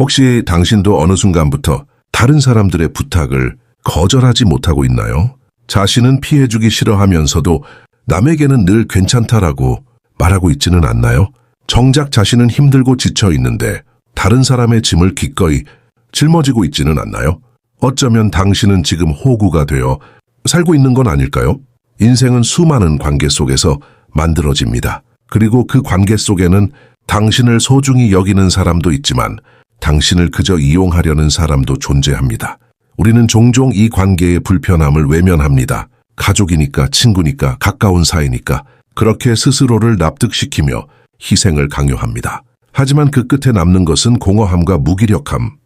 혹시 당신도 어느 순간부터 다른 사람들의 부탁을 거절하지 못하고 있나요? 자신은 피해주기 싫어하면서도 남에게는 늘 괜찮다라고 말하고 있지는 않나요? 정작 자신은 힘들고 지쳐 있는데 다른 사람의 짐을 기꺼이 짊어지고 있지는 않나요? 어쩌면 당신은 지금 호구가 되어 살고 있는 건 아닐까요? 인생은 수많은 관계 속에서 만들어집니다. 그리고 그 관계 속에는 당신을 소중히 여기는 사람도 있지만 당신을 그저 이용하려는 사람도 존재합니다. 우리는 종종 이 관계의 불편함을 외면합니다. 가족이니까, 친구니까, 가까운 사이니까 그렇게 스스로를 납득시키며 희생을 강요합니다. 하지만 그 끝에 남는 것은 공허함과 무기력함,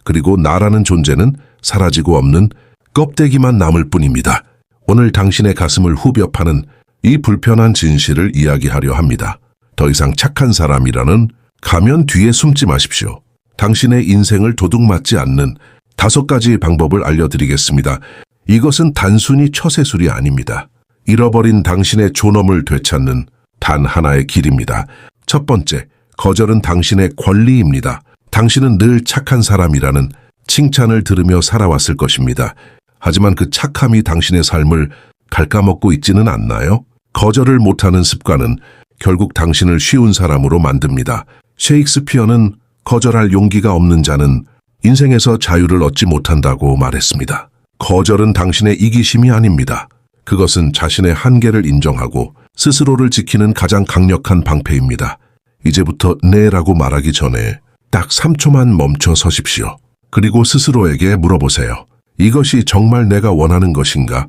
그리고 나라는 존재는 사라지고 없는 껍데기만 남을 뿐입니다. 오늘 당신의 가슴을 후벼 파는 이 불편한 진실을 이야기하려 합니다. 더 이상 착한 사람이라는 가면 뒤에 숨지 마십시오. 당신의 인생을 도둑맞지 않는 5가지 방법을 알려드리겠습니다. 이것은 단순히 처세술이 아닙니다. 잃어버린 당신의 존엄을 되찾는 단 하나의 길입니다. 첫 번째, 거절은 당신의 권리입니다. 당신은 늘 착한 사람이라는 칭찬을 들으며 살아왔을 것입니다. 하지만 그 착함이 당신의 삶을 갉아먹고 있지는 않나요? 거절을 못하는 습관은 결국 당신을 쉬운 사람으로 만듭니다. 셰익스피어는 거절할 용기가 없는 자는 인생에서 자유를 얻지 못한다고 말했습니다. 거절은 당신의 이기심이 아닙니다. 그것은 자신의 한계를 인정하고 스스로를 지키는 가장 강력한 방패입니다. 이제부터 네라고 말하기 전에 딱 3초만 멈춰 서십시오. 그리고 스스로에게 물어보세요. 이것이 정말 내가 원하는 것인가?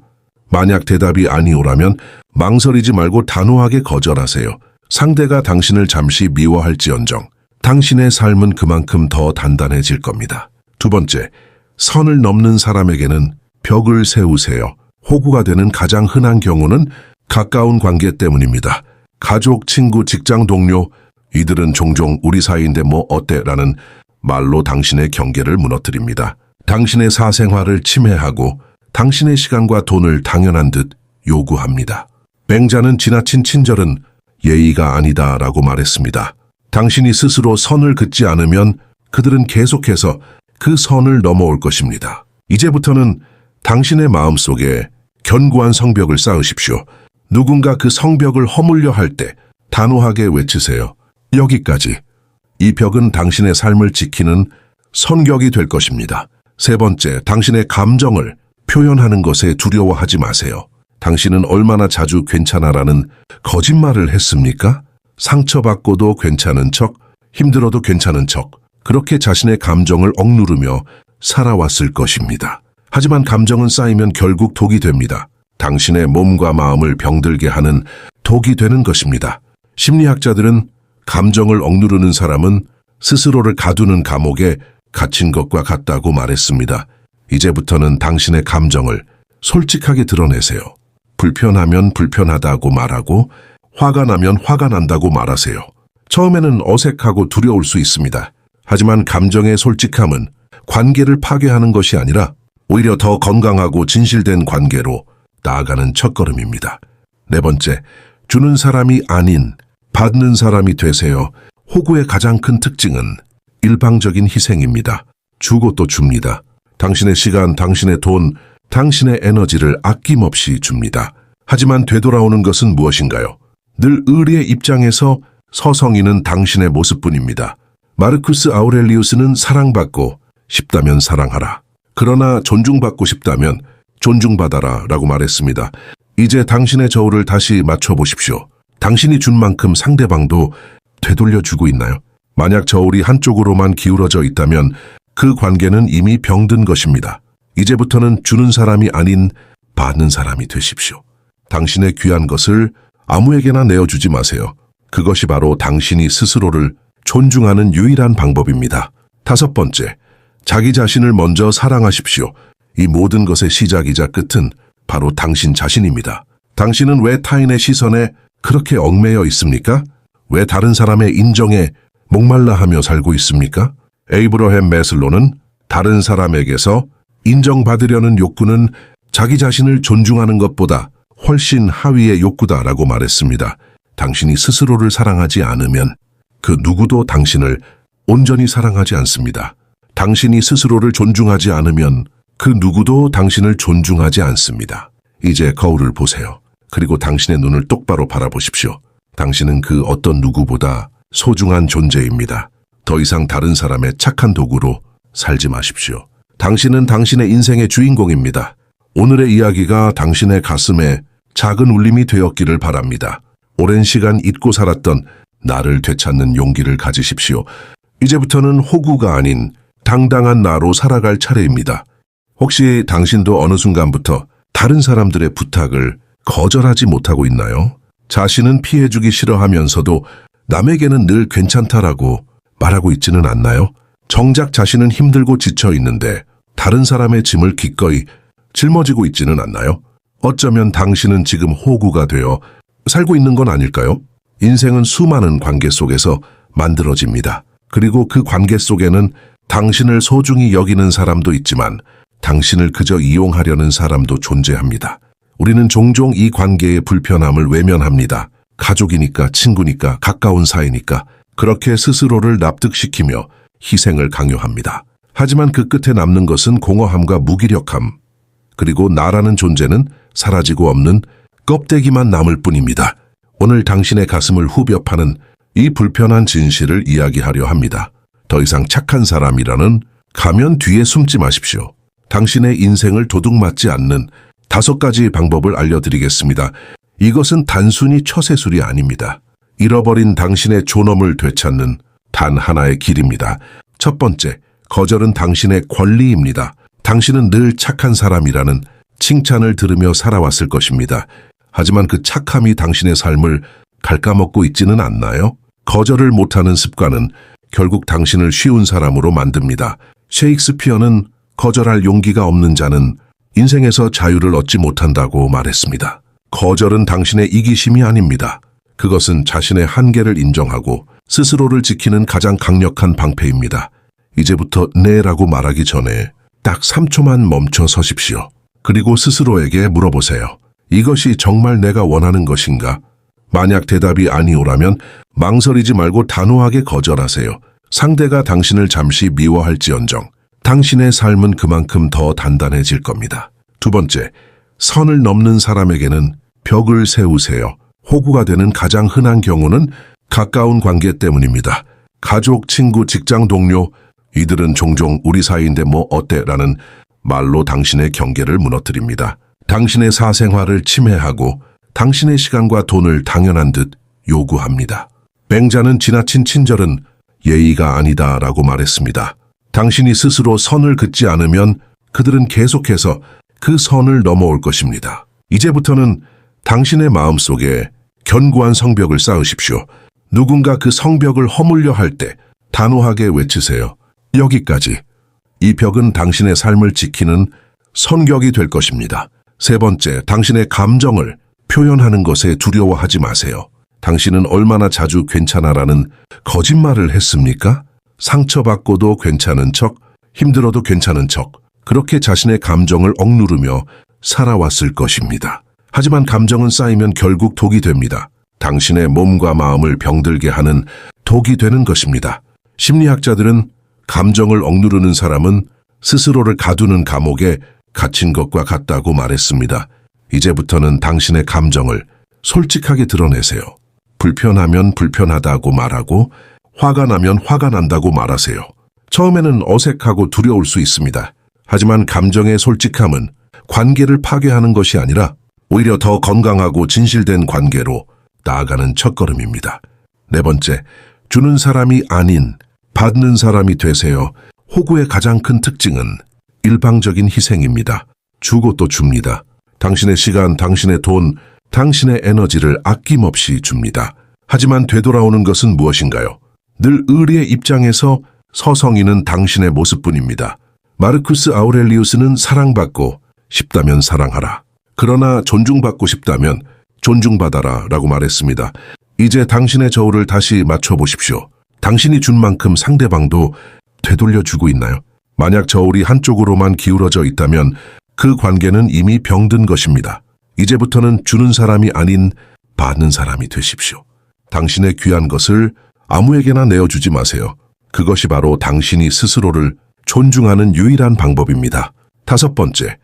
만약 대답이 아니오라면 망설이지 말고 단호하게 거절하세요. 상대가 당신을 잠시 미워할지언정 당신의 삶은 그만큼 더 단단해질 겁니다. 두 번째, 선을 넘는 사람에게는 벽을 세우세요. 호구가 되는 가장 흔한 경우는 가까운 관계 때문입니다. 가족, 친구, 직장 동료, 이들은 종종 우리 사이인데 뭐 어때? 라는 말로 당신의 경계를 무너뜨립니다. 당신의 사생활을 침해하고 당신의 시간과 돈을 당연한 듯 요구합니다. 맹자는 지나친 친절은 예의가 아니다 라고 말했습니다. 당신이 스스로 선을 긋지 않으면 그들은 계속해서 그 선을 넘어올 것입니다. 이제부터는 당신의 마음속에 견고한 성벽을 쌓으십시오. 누군가 그 성벽을 허물려 할 때 단호하게 외치세요. 여기까지. 이 벽은 당신의 삶을 지키는 선격이 될 것입니다. 세 번째, 당신의 감정을 표현하는 것에 두려워하지 마세요. 당신은 얼마나 자주 괜찮아라는 거짓말을 했습니까? 상처받고도 괜찮은 척, 힘들어도 괜찮은 척, 그렇게 자신의 감정을 억누르며 살아왔을 것입니다. 하지만 감정은 쌓이면 결국 독이 됩니다. 당신의 몸과 마음을 병들게 하는 독이 되는 것입니다. 심리학자들은 감정을 억누르는 사람은 스스로를 가두는 감옥에 갇힌 것과 같다고 말했습니다. 이제부터는 당신의 감정을 솔직하게 드러내세요. 불편하면 불편하다고 말하고 화가 나면 화가 난다고 말하세요. 처음에는 어색하고 두려울 수 있습니다. 하지만 감정의 솔직함은 관계를 파괴하는 것이 아니라 오히려 더 건강하고 진실된 관계로 나아가는 첫걸음입니다. 네 번째, 주는 사람이 아닌 받는 사람이 되세요. 호구의 가장 큰 특징은 일방적인 희생입니다. 주고 또 줍니다. 당신의 시간, 당신의 돈, 당신의 에너지를 아낌없이 줍니다. 하지만 되돌아오는 것은 무엇인가요? 늘 의리의 입장에서 서성이는 당신의 모습뿐입니다. 마르쿠스 아우렐리우스는 사랑받고 싶다면 사랑하라. 그러나 존중받고 싶다면 존중받아라 라고 말했습니다. 이제 당신의 저울을 다시 맞춰보십시오. 당신이 준 만큼 상대방도 되돌려주고 있나요? 만약 저울이 한쪽으로만 기울어져 있다면 그 관계는 이미 병든 것입니다. 이제부터는 주는 사람이 아닌 받는 사람이 되십시오. 당신의 귀한 것을 아무에게나 내어주지 마세요. 그것이 바로 당신이 스스로를 존중하는 유일한 방법입니다. 다섯 번째, 자기 자신을 먼저 사랑하십시오. 이 모든 것의 시작이자 끝은 바로 당신 자신입니다. 당신은 왜 타인의 시선에 그렇게 얽매여 있습니까? 왜 다른 사람의 인정에 목말라 하며 살고 있습니까? 에이브러햄 매슬로는 다른 사람에게서 인정받으려는 욕구는 자기 자신을 존중하는 것보다 훨씬 하위의 욕구다라고 말했습니다. 당신이 스스로를 사랑하지 않으면 그 누구도 당신을 온전히 사랑하지 않습니다. 당신이 스스로를 존중하지 않으면 그 누구도 당신을 존중하지 않습니다. 이제 거울을 보세요. 그리고 당신의 눈을 똑바로 바라보십시오. 당신은 그 어떤 누구보다 소중한 존재입니다. 더 이상 다른 사람의 착한 도구로 살지 마십시오. 당신은 당신의 인생의 주인공입니다. 오늘의 이야기가 당신의 가슴에 작은 울림이 되었기를 바랍니다. 오랜 시간 잊고 살았던 나를 되찾는 용기를 가지십시오. 이제부터는 호구가 아닌 당당한 나로 살아갈 차례입니다. 혹시 당신도 어느 순간부터 다른 사람들의 부탁을 거절하지 못하고 있나요? 자신은 피해주기 싫어하면서도 남에게는 늘 괜찮다라고 말하고 있지는 않나요? 정작 자신은 힘들고 지쳐 있는데 다른 사람의 짐을 기꺼이 짊어지고 있지는 않나요? 어쩌면 당신은 지금 호구가 되어 살고 있는 건 아닐까요? 인생은 수많은 관계 속에서 만들어집니다. 그리고 그 관계 속에는 당신을 소중히 여기는 사람도 있지만 당신을 그저 이용하려는 사람도 존재합니다. 우리는 종종 이 관계의 불편함을 외면합니다. 가족이니까, 친구니까, 가까운 사이니까 그렇게 스스로를 납득시키며 희생을 강요합니다. 하지만 그 끝에 남는 것은 공허함과 무기력함, 그리고 나라는 존재는 사라지고 없는 껍데기만 남을 뿐입니다. 오늘 당신의 가슴을 후벼 파는 이 불편한 진실을 이야기하려 합니다. 더 이상 착한 사람이라는 가면 뒤에 숨지 마십시오. 당신의 인생을 도둑맞지 않는 5가지 방법을 알려드리겠습니다. 이것은 단순히 처세술이 아닙니다. 잃어버린 당신의 존엄을 되찾는 단 하나의 길입니다. 첫 번째, 거절은 당신의 권리입니다. 당신은 늘 착한 사람이라는 칭찬을 들으며 살아왔을 것입니다. 하지만 그 착함이 당신의 삶을 갉아먹고 있지는 않나요? 거절을 못하는 습관은 결국 당신을 쉬운 사람으로 만듭니다. 셰익스피어는 거절할 용기가 없는 자는 인생에서 자유를 얻지 못한다고 말했습니다. 거절은 당신의 이기심이 아닙니다. 그것은 자신의 한계를 인정하고 스스로를 지키는 가장 강력한 방패입니다. 이제부터 네라고 말하기 전에 딱 3초만 멈춰 서십시오. 그리고 스스로에게 물어보세요. 이것이 정말 내가 원하는 것인가? 만약 대답이 아니오라면 망설이지 말고 단호하게 거절하세요. 상대가 당신을 잠시 미워할지언정 당신의 삶은 그만큼 더 단단해질 겁니다. 두 번째, 선을 넘는 사람에게는 벽을 세우세요. 호구가 되는 가장 흔한 경우는 가까운 관계 때문입니다. 가족, 친구, 직장 동료, 이들은 종종 우리 사이인데 뭐 어때? 라는 말로 당신의 경계를 무너뜨립니다. 당신의 사생활을 침해하고 당신의 시간과 돈을 당연한 듯 요구합니다. 맹자는 지나친 친절은 예의가 아니다 라고 말했습니다. 당신이 스스로 선을 긋지 않으면 그들은 계속해서 그 선을 넘어올 것입니다. 이제부터는 당신의 마음속에 견고한 성벽을 쌓으십시오. 누군가 그 성벽을 허물려 할 때 단호하게 외치세요. 여기까지. 이 벽은 당신의 삶을 지키는 선격이 될 것입니다. 세 번째, 당신의 감정을 표현하는 것에 두려워하지 마세요. 당신은 얼마나 자주 괜찮아라는 거짓말을 했습니까? 상처받고도 괜찮은 척, 힘들어도 괜찮은 척, 그렇게 자신의 감정을 억누르며 살아왔을 것입니다. 하지만 감정은 쌓이면 결국 독이 됩니다. 당신의 몸과 마음을 병들게 하는 독이 되는 것입니다. 심리학자들은 감정을 억누르는 사람은 스스로를 가두는 감옥에 갇힌 것과 같다고 말했습니다. 이제부터는 당신의 감정을 솔직하게 드러내세요. 불편하면 불편하다고 말하고 화가 나면 화가 난다고 말하세요. 처음에는 어색하고 두려울 수 있습니다. 하지만 감정의 솔직함은 관계를 파괴하는 것이 아니라 오히려 더 건강하고 진실된 관계로 나아가는 첫걸음입니다. 네 번째, 주는 사람이 아닌 받는 사람이 되세요. 호구의 가장 큰 특징은 일방적인 희생입니다. 주고 또 줍니다. 당신의 시간, 당신의 돈, 당신의 에너지를 아낌없이 줍니다. 하지만 되돌아오는 것은 무엇인가요? 늘 의리의 입장에서 서성이는 당신의 모습뿐입니다. 마르쿠스 아우렐리우스는 사랑받고 싶다면 사랑하라. 그러나 존중받고 싶다면 존중받아라 라고 말했습니다. 이제 당신의 저울을 다시 맞춰보십시오. 당신이 준 만큼 상대방도 되돌려주고 있나요? 만약 저울이 한쪽으로만 기울어져 있다면 그 관계는 이미 병든 것입니다. 이제부터는 주는 사람이 아닌 받는 사람이 되십시오. 당신의 귀한 것을 아무에게나 내어주지 마세요. 그것이 바로 당신이 스스로를 존중하는 유일한 방법입니다. 다섯 번째,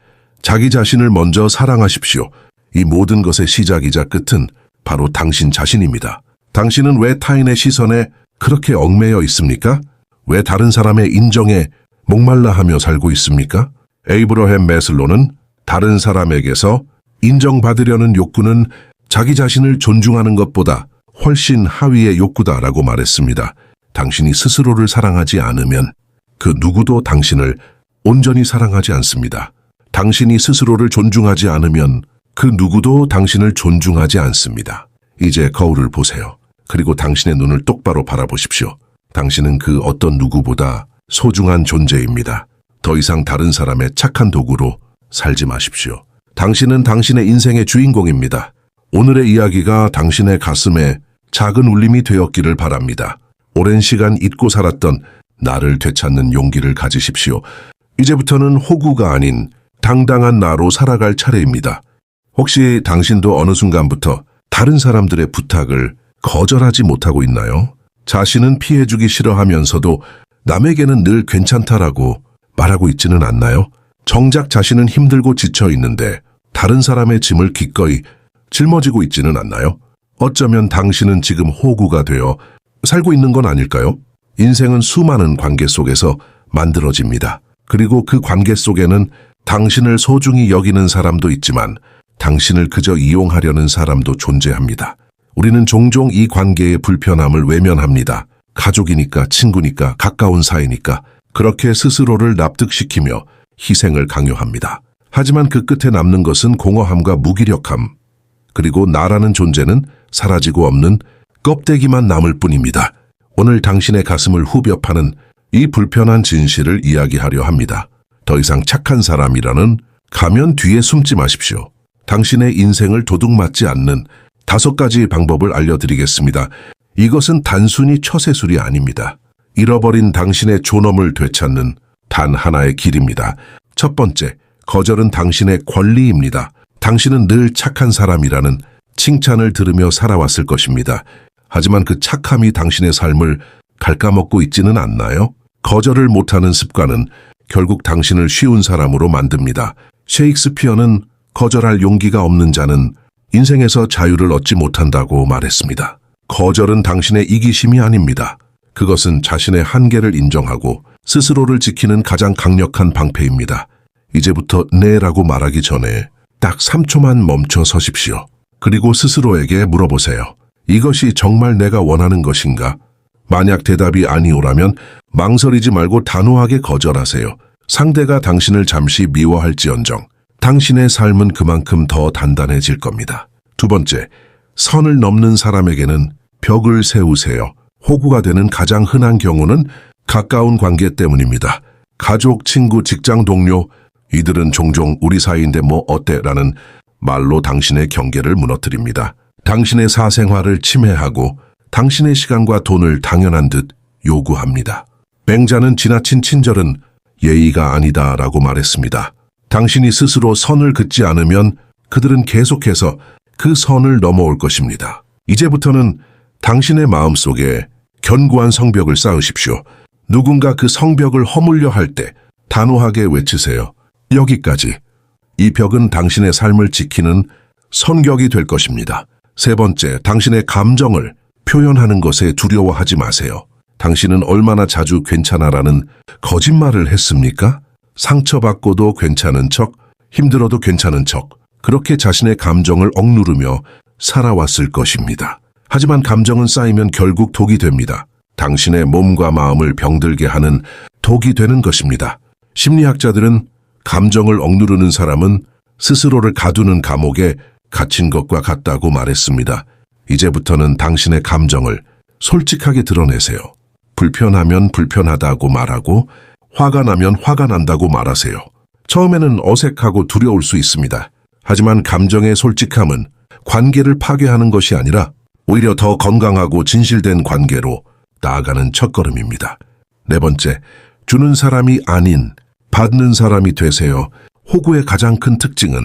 자기 자신을 먼저 사랑하십시오. 이 모든 것의 시작이자 끝은 바로 당신 자신입니다. 당신은 왜 타인의 시선에 그렇게 얽매여 있습니까? 왜 다른 사람의 인정에 목말라 하며 살고 있습니까? 에이브러햄 매슬로는 다른 사람에게서 인정받으려는 욕구는 자기 자신을 존중하는 것보다 훨씬 하위의 욕구다라고 말했습니다. 당신이 스스로를 사랑하지 않으면 그 누구도 당신을 온전히 사랑하지 않습니다. 당신이 스스로를 존중하지 않으면 그 누구도 당신을 존중하지 않습니다. 이제 거울을 보세요. 그리고 당신의 눈을 똑바로 바라보십시오. 당신은 그 어떤 누구보다 소중한 존재입니다. 더 이상 다른 사람의 착한 도구로 살지 마십시오. 당신은 당신의 인생의 주인공입니다. 오늘의 이야기가 당신의 가슴에 작은 울림이 되었기를 바랍니다. 오랜 시간 잊고 살았던 나를 되찾는 용기를 가지십시오. 이제부터는 호구가 아닌 당당한 나로 살아갈 차례입니다. 혹시 당신도 어느 순간부터 다른 사람들의 부탁을 거절하지 못하고 있나요? 자신은 피해주기 싫어하면서도 남에게는 늘 괜찮다라고 말하고 있지는 않나요? 정작 자신은 힘들고 지쳐 있는데 다른 사람의 짐을 기꺼이 짊어지고 있지는 않나요? 어쩌면 당신은 지금 호구가 되어 살고 있는 건 아닐까요? 인생은 수많은 관계 속에서 만들어집니다. 그리고 그 관계 속에는 당신을 소중히 여기는 사람도 있지만 당신을 그저 이용하려는 사람도 존재합니다. 우리는 종종 이 관계의 불편함을 외면합니다. 가족이니까, 친구니까, 가까운 사이니까 그렇게 스스로를 납득시키며 희생을 강요합니다. 하지만 그 끝에 남는 것은 공허함과 무기력함, 그리고 나라는 존재는 사라지고 없는 껍데기만 남을 뿐입니다. 오늘 당신의 가슴을 후벼 파는 이 불편한 진실을 이야기하려 합니다. 더 이상 착한 사람이라는 가면 뒤에 숨지 마십시오. 당신의 인생을 도둑맞지 않는 5가지 방법을 알려드리겠습니다. 이것은 단순히 처세술이 아닙니다. 잃어버린 당신의 존엄을 되찾는 단 하나의 길입니다. 첫 번째, 거절은 당신의 권리입니다. 당신은 늘 착한 사람이라는 칭찬을 들으며 살아왔을 것입니다. 하지만 그 착함이 당신의 삶을 갉아먹고 있지는 않나요? 거절을 못하는 습관은 결국 당신을 쉬운 사람으로 만듭니다. 셰익스피어는 거절할 용기가 없는 자는 인생에서 자유를 얻지 못한다고 말했습니다. 거절은 당신의 이기심이 아닙니다. 그것은 자신의 한계를 인정하고 스스로를 지키는 가장 강력한 방패입니다. 이제부터 네라고 말하기 전에 딱 3초만 멈춰 서십시오. 그리고 스스로에게 물어보세요. 이것이 정말 내가 원하는 것인가? 만약 대답이 아니오라면 망설이지 말고 단호하게 거절하세요. 상대가 당신을 잠시 미워할지언정 당신의 삶은 그만큼 더 단단해질 겁니다. 두 번째, 선을 넘는 사람에게는 벽을 세우세요. 호구가 되는 가장 흔한 경우는 가까운 관계 때문입니다. 가족, 친구, 직장 동료, 이들은 종종 우리 사이인데 뭐 어때? 라는 말로 당신의 경계를 무너뜨립니다. 당신의 사생활을 침해하고 당신의 시간과 돈을 당연한 듯 요구합니다. 맹자는 지나친 친절은 예의가 아니다라고 말했습니다. 당신이 스스로 선을 긋지 않으면 그들은 계속해서 그 선을 넘어올 것입니다. 이제부터는 당신의 마음속에 견고한 성벽을 쌓으십시오. 누군가 그 성벽을 허물려 할 때 단호하게 외치세요. 여기까지. 이 벽은 당신의 삶을 지키는 선격이 될 것입니다. 세 번째, 당신의 감정을 표현하는 것에 두려워하지 마세요. 당신은 얼마나 자주 괜찮아라는 거짓말을 했습니까? 상처받고도 괜찮은 척, 힘들어도 괜찮은 척, 그렇게 자신의 감정을 억누르며 살아왔을 것입니다. 하지만 감정은 쌓이면 결국 독이 됩니다. 당신의 몸과 마음을 병들게 하는 독이 되는 것입니다. 심리학자들은 감정을 억누르는 사람은 스스로를 가두는 감옥에 갇힌 것과 같다고 말했습니다. 이제부터는 당신의 감정을 솔직하게 드러내세요. 불편하면 불편하다고 말하고 화가 나면 화가 난다고 말하세요. 처음에는 어색하고 두려울 수 있습니다. 하지만 감정의 솔직함은 관계를 파괴하는 것이 아니라 오히려 더 건강하고 진실된 관계로 나아가는 첫걸음입니다. 네 번째, 주는 사람이 아닌 받는 사람이 되세요. 호구의 가장 큰 특징은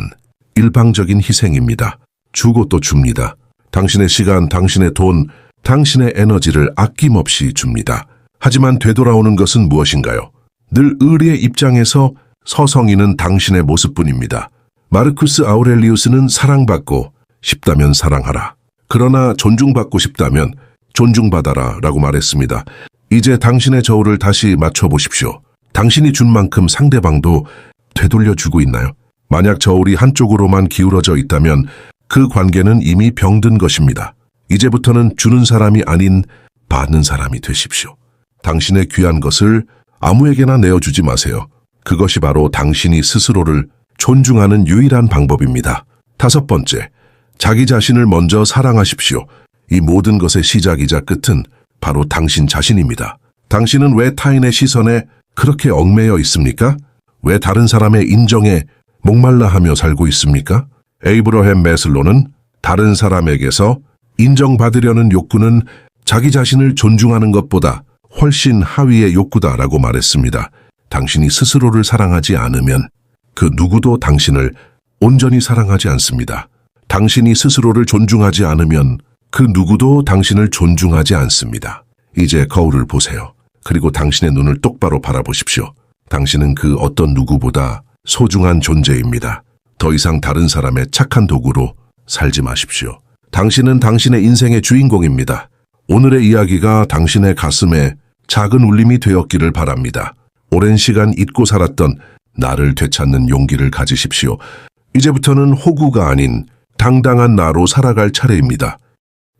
일방적인 희생입니다. 주고 또 줍니다. 당신의 시간, 당신의 돈, 당신의 에너지를 아낌없이 줍니다. 하지만 되돌아오는 것은 무엇인가요? 늘 의리의 입장에서 서성이는 당신의 모습뿐입니다. 마르쿠스 아우렐리우스는 사랑받고 싶다면 사랑하라. 그러나 존중받고 싶다면 존중받아라 라고 말했습니다. 이제 당신의 저울을 다시 맞춰보십시오. 당신이 준 만큼 상대방도 되돌려주고 있나요? 만약 저울이 한쪽으로만 기울어져 있다면 그 관계는 이미 병든 것입니다. 이제부터는 주는 사람이 아닌 받는 사람이 되십시오. 당신의 귀한 것을 아무에게나 내어주지 마세요. 그것이 바로 당신이 스스로를 존중하는 유일한 방법입니다. 5번째, 자기 자신을 먼저 사랑하십시오. 이 모든 것의 시작이자 끝은 바로 당신 자신입니다. 당신은 왜 타인의 시선에 그렇게 얽매여 있습니까? 왜 다른 사람의 인정에 목말라하며 살고 있습니까? 에이브러햄 매슬로는 다른 사람에게서 인정받으려는 욕구는 자기 자신을 존중하는 것보다 훨씬 하위의 욕구다라고 말했습니다. 당신이 스스로를 사랑하지 않으면 그 누구도 당신을 온전히 사랑하지 않습니다. 당신이 스스로를 존중하지 않으면 그 누구도 당신을 존중하지 않습니다. 이제 거울을 보세요. 그리고 당신의 눈을 똑바로 바라보십시오. 당신은 그 어떤 누구보다 소중한 존재입니다. 더 이상 다른 사람의 착한 도구로 살지 마십시오. 당신은 당신의 인생의 주인공입니다. 오늘의 이야기가 당신의 가슴에 작은 울림이 되었기를 바랍니다. 오랜 시간 잊고 살았던 나를 되찾는 용기를 가지십시오. 이제부터는 호구가 아닌 당당한 나로 살아갈 차례입니다.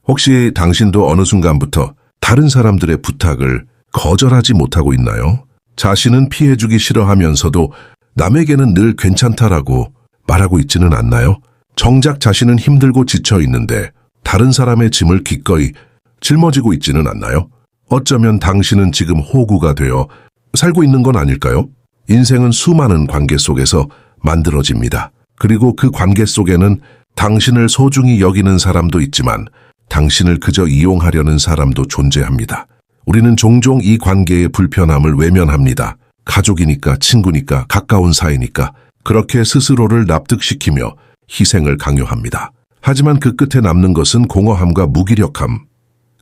혹시 당신도 어느 순간부터 다른 사람들의 부탁을 거절하지 못하고 있나요? 자신은 피해주기 싫어하면서도 남에게는 늘 괜찮다라고 말하고 있지는 않나요? 정작 자신은 힘들고 지쳐 있는데 다른 사람의 짐을 기꺼이 짊어지고 있지는 않나요? 어쩌면 당신은 지금 호구가 되어 살고 있는 건 아닐까요? 인생은 수많은 관계 속에서 만들어집니다. 그리고 그 관계 속에는 당신을 소중히 여기는 사람도 있지만 당신을 그저 이용하려는 사람도 존재합니다. 우리는 종종 이 관계의 불편함을 외면합니다. 가족이니까, 친구니까, 가까운 사이니까 그렇게 스스로를 납득시키며 희생을 강요합니다. 하지만 그 끝에 남는 것은 공허함과 무기력함,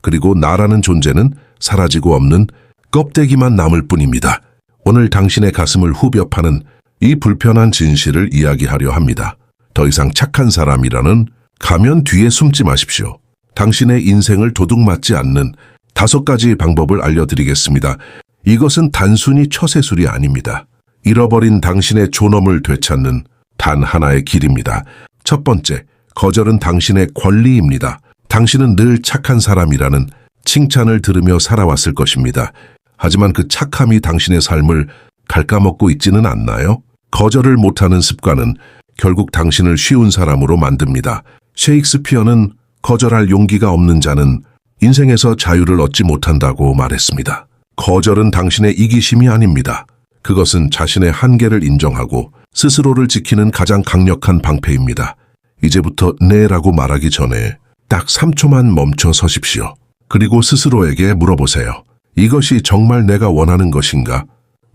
그리고 나라는 존재는 사라지고 없는 껍데기만 남을 뿐입니다. 오늘 당신의 가슴을 후벼 파는 이 불편한 진실을 이야기하려 합니다. 더 이상 착한 사람이라는 가면 뒤에 숨지 마십시오. 당신의 인생을 도둑맞지 않는 5가지 방법을 알려드리겠습니다. 이것은 단순히 처세술이 아닙니다. 잃어버린 당신의 존엄을 되찾는 단 하나의 길입니다. 첫 번째, 거절은 당신의 권리입니다. 당신은 늘 착한 사람이라는 칭찬을 들으며 살아왔을 것입니다. 하지만 그 착함이 당신의 삶을 갉아먹고 있지는 않나요? 거절을 못하는 습관은 결국 당신을 쉬운 사람으로 만듭니다. 셰익스피어는 거절할 용기가 없는 자는 인생에서 자유를 얻지 못한다고 말했습니다. 거절은 당신의 이기심이 아닙니다. 그것은 자신의 한계를 인정하고 스스로를 지키는 가장 강력한 방패입니다. 이제부터 네라고 말하기 전에 딱 3초만 멈춰 서십시오. 그리고 스스로에게 물어보세요. 이것이 정말 내가 원하는 것인가?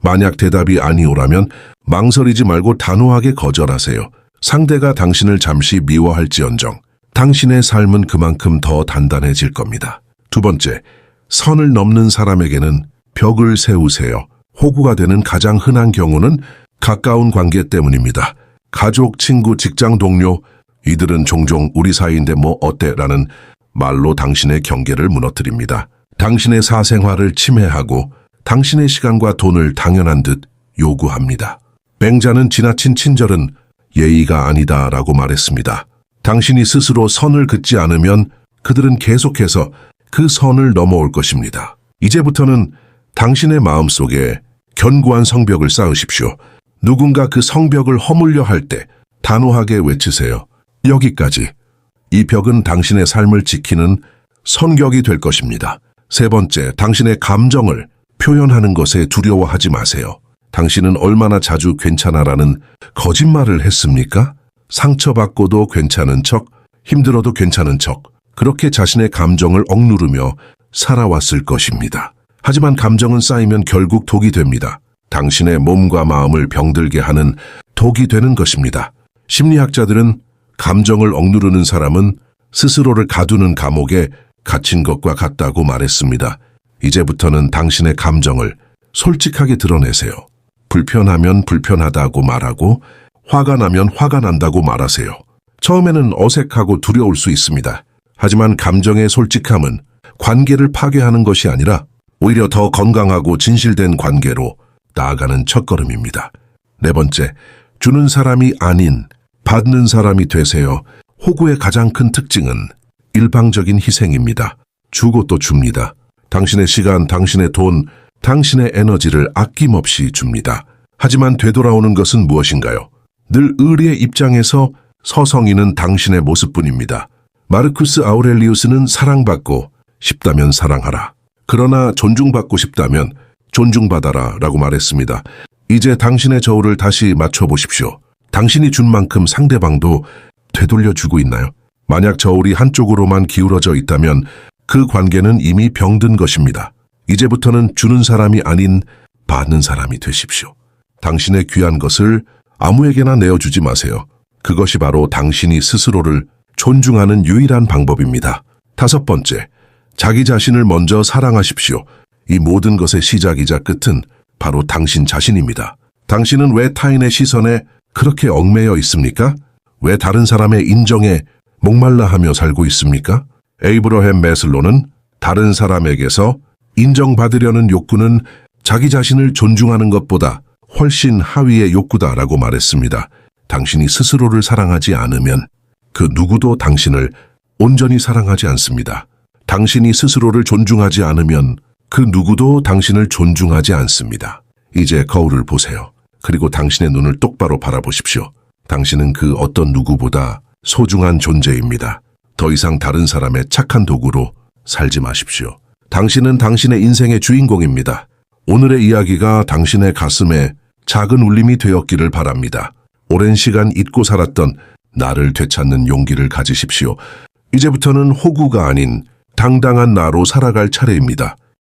만약 대답이 아니오라면 망설이지 말고 단호하게 거절하세요. 상대가 당신을 잠시 미워할지언정 당신의 삶은 그만큼 더 단단해질 겁니다. 2번째, 선을 넘는 사람에게는 벽을 세우세요. 호구가 되는 가장 흔한 경우는 가까운 관계 때문입니다. 가족, 친구, 직장 동료, 이들은 종종 우리 사이인데 뭐 어때? 라는 말로 당신의 경계를 무너뜨립니다. 당신의 사생활을 침해하고 당신의 시간과 돈을 당연한 듯 요구합니다. 맹자는 지나친 친절은 예의가 아니다 라고 말했습니다. 당신이 스스로 선을 긋지 않으면 그들은 계속해서 그 선을 넘어올 것입니다. 이제부터는 당신의 마음속에 견고한 성벽을 쌓으십시오. 누군가 그 성벽을 허물려 할 때 단호하게 외치세요. 여기까지. 이 벽은 당신의 삶을 지키는 선격이 될 것입니다. 3번째, 당신의 감정을 표현하는 것에 두려워하지 마세요. 당신은 얼마나 자주 괜찮아라는 거짓말을 했습니까? 상처받고도 괜찮은 척, 힘들어도 괜찮은 척, 그렇게 자신의 감정을 억누르며 살아왔을 것입니다. 하지만 감정은 쌓이면 결국 독이 됩니다. 당신의 몸과 마음을 병들게 하는 독이 되는 것입니다. 심리학자들은 감정을 억누르는 사람은 스스로를 가두는 감옥에 갇힌 것과 같다고 말했습니다. 이제부터는 당신의 감정을 솔직하게 드러내세요. 불편하면 불편하다고 말하고 화가 나면 화가 난다고 말하세요. 처음에는 어색하고 두려울 수 있습니다. 하지만 감정의 솔직함은 관계를 파괴하는 것이 아니라 오히려 더 건강하고 진실된 관계로 나아가는 첫걸음입니다. 네 번째, 주는 사람이 아닌 받는 사람이 되세요. 호구의 가장 큰 특징은 일방적인 희생입니다. 주고 또 줍니다. 당신의 시간, 당신의 돈, 당신의 에너지를 아낌없이 줍니다. 하지만 되돌아오는 것은 무엇인가요? 늘 의리의 입장에서 서성이는 당신의 모습뿐입니다. 마르쿠스 아우렐리우스는 사랑받고 싶다면 사랑하라. 그러나 존중받고 싶다면 존중받아라 라고 말했습니다. 이제 당신의 저울을 다시 맞춰보십시오. 당신이 준 만큼 상대방도 되돌려주고 있나요? 만약 저울이 한쪽으로만 기울어져 있다면 그 관계는 이미 병든 것입니다. 이제부터는 주는 사람이 아닌 받는 사람이 되십시오. 당신의 귀한 것을 아무에게나 내어주지 마세요. 그것이 바로 당신이 스스로를 존중하는 유일한 방법입니다. 다섯 번째, 자기 자신을 먼저 사랑하십시오. 이 모든 것의 시작이자 끝은 바로 당신 자신입니다. 당신은 왜 타인의 시선에 그렇게 얽매여 있습니까? 왜 다른 사람의 인정에 목말라하며 살고 있습니까? 에이브러햄 매슬로는 다른 사람에게서 인정받으려는 욕구는 자기 자신을 존중하는 것보다 훨씬 하위의 욕구다라고 말했습니다. 당신이 스스로를 사랑하지 않으면 그 누구도 당신을 온전히 사랑하지 않습니다. 당신이 스스로를 존중하지 않으면 그 누구도 당신을 존중하지 않습니다. 이제 거울을 보세요. 그리고 당신의 눈을 똑바로 바라보십시오. 당신은 그 어떤 누구보다 소중한 존재입니다. 더 이상 다른 사람의 착한 도구로 살지 마십시오. 당신은 당신의 인생의 주인공입니다. 오늘의 이야기가 당신의 가슴에 작은 울림이 되었기를 바랍니다. 오랜 시간 잊고 살았던 나를 되찾는 용기를 가지십시오. 이제부터는 호구가 아닌 당당한 나로 살아갈 차례입니다.